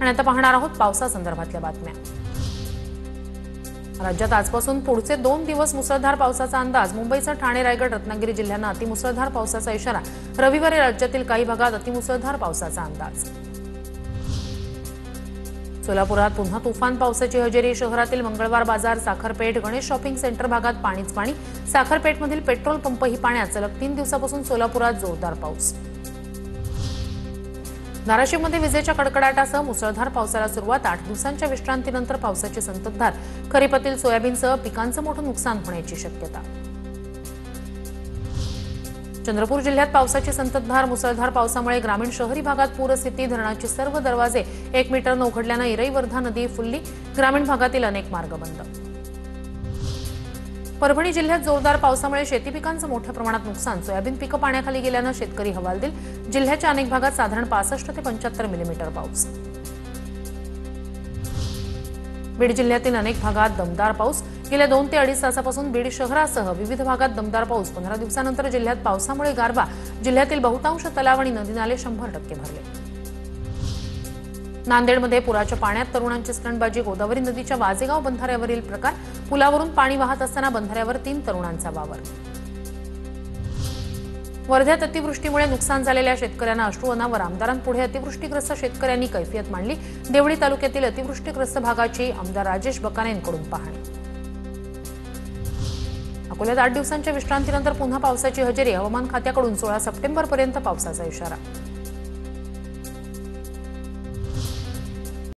आणि आता पाहणार आहोत पावसासंदर्भातल्या बातम्या। राज्यात आजपासून पुढचे 2 दिवस मुसळधार पावसाचा अंदाज। मुंबईसह ठाणे, रायगड, रत्नागिरी जिल्ह्यांना अतिमुसळधार पावसाचा इशारा। रविवारी राज्यातील काही भागात अतिमुसळधार पावसाचा अंदाज। सोलापुरात पुन्हा तुफान पावसाची हजेरी। शहरातील मंगळवार बाजार, साखरपेठ, गणेश शॉपिंग सेंटर भागात पाणीच पाणी। साखरपेठमधील पेट्रोल पंपही पाण्यात। सलग 3 दिवसापासून सोलापुरात जोरदार पाऊस। धाराशिवमध्ये विजेच्या कडकडाटासह मुसळधार पावसाला सुरुवात। 8 दिवसांच्या विश्रांतीनंतर पावसाची संततधार। खरीपातील सोयाबीनसह पिकांचं मोठं नुकसान होण्याची शक्यता। चंद्रपूर जिल्ह्यात पावसाची संततधार। मुसळधार पावसामुळे ग्रामीण शहरी भागात पूरस्थिती। धरणाचे सर्व दरवाजे 1 मीटरनं उघडल्यानं इरई वर्धा नदी फुलली। ग्रामीण भागातील अनेक मार्ग बंद। परभणी जिल्ह्यात जोरदार पावसामुळे शेती पिकांचं मोठ्या प्रमाणात नुकसान। सोयाबीन पिकं पाण्याखाली गेल्यानं शेतकरी हवालदिल। जिल्ह्याच्या अनेक भागात साधारण 65 ते 75 मिलीमीटर पाऊस। बीड जिल्ह्यातील अनेक भागात दमदार पाऊस। गेल्या 2 ते 2.5 तासापासून बीड शहरासह विविध भागात दमदार पाऊस। 15 दिवसानंतर जिल्ह्यात पावसामुळे गारवा। जिल्ह्यातील बहुतांश तलाव आणि नदी-नाले 100% भरले। नांदेडमध्ये पुराच्या पाण्यात तरुणांची स्टंटबाजी। गोदावरी नदीच्या वाजेगाव बंधाऱ्यावरील प्रकार। पुलावरून पाणी वाहत असताना बंधाऱ्यावर 3 तरुणांचा वावर। वर्ध्यात अतिवृष्टीमुळे नुकसान झालेल्या शेतकऱ्यांना अश्रू अनावर। आमदारांपुढे अतिवृष्टीग्रस्त शेतकऱ्यांनी कैफियत मांडली। देवळी तालुक्यातील अतिवृष्टीग्रस्त भागाची आमदार राजेश बकाने यांकडून पाहणी। अकोल्यात 8 दिवसांच्या विश्रांतीनंतर पुन्हा पावसाची हजेरी। हवामान खात्याकडून 16 सप्टेंबरपर्यंत पावसाचा इशारा।